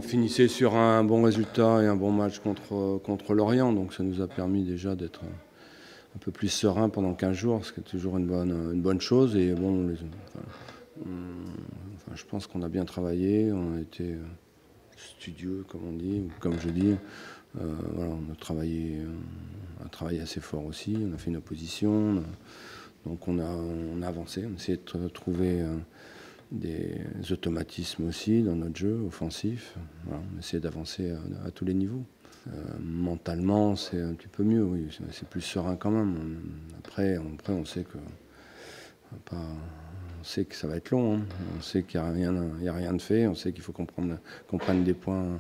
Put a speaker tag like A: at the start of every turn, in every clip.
A: finissait sur un bon résultat et un bon match contre Lorient, donc ça nous a permis déjà d'être un peu plus serein pendant 15 jours, ce qui est toujours une bonne chose. Et bon, je pense qu'on a bien travaillé, on a été studieux, comme on dit, ou comme je dis. Voilà, on a travaillé assez fort aussi, on a fait une opposition, donc on a avancé, on a essayé de trouver des automatismes aussi dans notre jeu offensif. Voilà, on essaie d'avancer à tous les niveaux. Mentalement, c'est un petit peu mieux, oui, c'est plus serein quand même. Après on sait que ça va être long, hein. On sait qu'il n'y a rien de fait, on sait qu'il faut qu'on prenne des points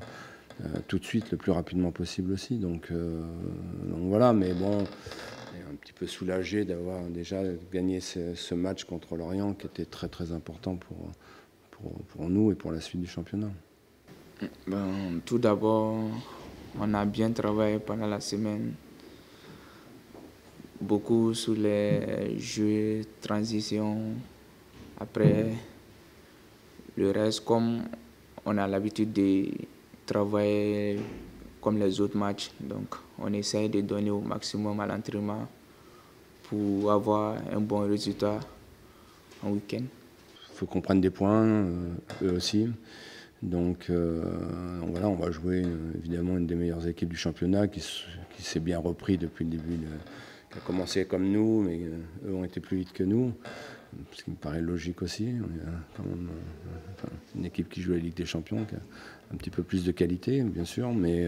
A: tout de suite, le plus rapidement possible aussi. Donc voilà, mais bon, on est un petit peu soulagé d'avoir déjà gagné ce match contre Lorient qui était très très important pour nous et pour la suite du championnat.
B: Tout d'abord, on a bien travaillé pendant la semaine, beaucoup sur les jeux, transition. Après, le reste, comme on a l'habitude de travailler comme les autres matchs, donc on essaye de donner au maximum à l'entraînement pour avoir un bon résultat en week-end.
A: Il faut qu'on prenne des points, eux aussi. Donc voilà, on va jouer évidemment une des meilleures équipes du championnat qui s'est bien repris depuis le début, qui a commencé comme nous, mais eux ont été plus vite que nous, ce qui me paraît logique aussi. On est quand même une équipe qui joue la Ligue des Champions, qui a un petit peu plus de qualité, bien sûr, mais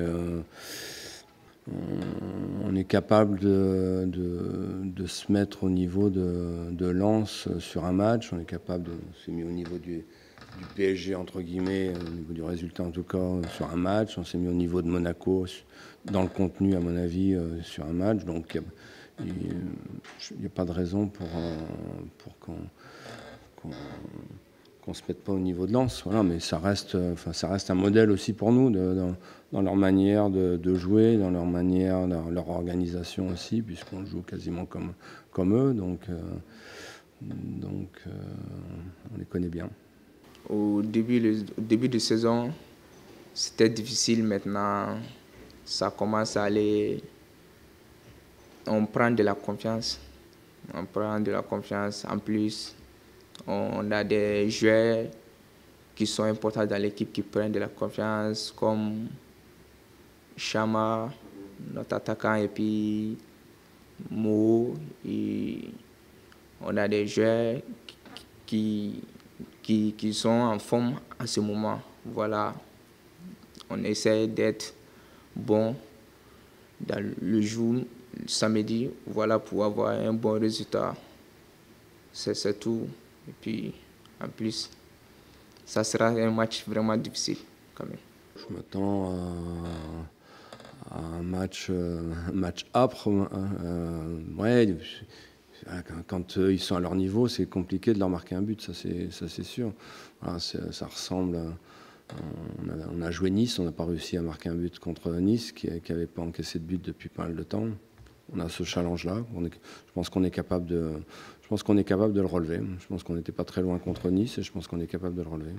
A: on est capable de se mettre au niveau de Lens sur un match, on est capable de se mettre au niveau du PSG, entre guillemets, au niveau du résultat en tout cas, sur un match. On s'est mis au niveau de Monaco, dans le contenu à mon avis, sur un match. Donc il n'y a pas de raison pour qu'on ne se mette pas au niveau de Lens. Voilà, mais ça reste un modèle aussi pour nous dans leur manière de jouer, dans leur manière, dans leur organisation aussi, puisqu'on joue quasiment comme eux. Donc on les connaît bien.
B: Au début de saison, c'était difficile. Maintenant, ça commence à aller. On prend de la confiance. On prend de la confiance. En plus, on a des joueurs qui sont importants dans l'équipe qui prennent de la confiance, comme Chama, notre attaquant, et puis Mo. Et on a des joueurs qui sont en forme en ce moment. Voilà, on essaie d'être bon dans le jour, le samedi, voilà, pour avoir un bon résultat. C'est tout. Et puis, en plus, ça sera un match vraiment difficile quand même.
A: Je m'attends à un match âpre. Ouais, quand ils sont à leur niveau, c'est compliqué de leur marquer un but, ça c'est sûr. Voilà, ça ressemble. On a joué Nice, on n'a pas réussi à marquer un but contre Nice, qui n'avait pas encaissé de but depuis pas mal de temps. On a ce challenge-là. Je pense qu'on est capable de le relever. Je pense qu'on n'était pas très loin contre Nice et je pense qu'on est capable de le relever.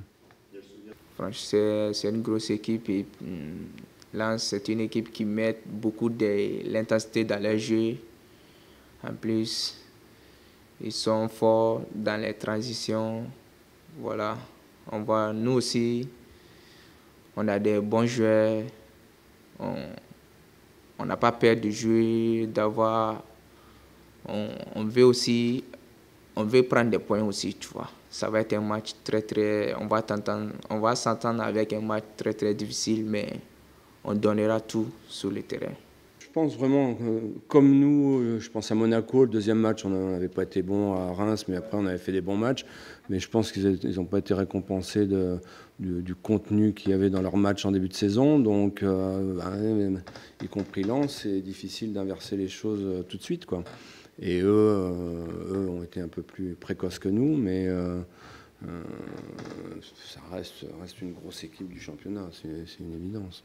B: Franchement, c'est une grosse équipe et Lens, c'est une équipe qui met beaucoup de l'intensité dans leur jeu. En plus, ils sont forts dans les transitions. Voilà, on voit, nous aussi, on a des bons joueurs. On n'a pas peur de jouer, d'avoir. On veut prendre des points aussi, tu vois. Ça va être un match très, on va s'entendre avec un match très difficile, mais on donnera tout sur le terrain.
A: Je pense vraiment, comme nous, je pense à Monaco, le deuxième match, on n'avait pas été bon à Reims, mais après on avait fait des bons matchs. Mais je pense qu'ils n'ont pas été récompensés du contenu qu'il y avait dans leur match en début de saison. Donc, y compris Lens, c'est difficile d'inverser les choses tout de suite, quoi. Et eux ont été un peu plus précoces que nous, mais ça reste une grosse équipe du championnat, c'est une évidence.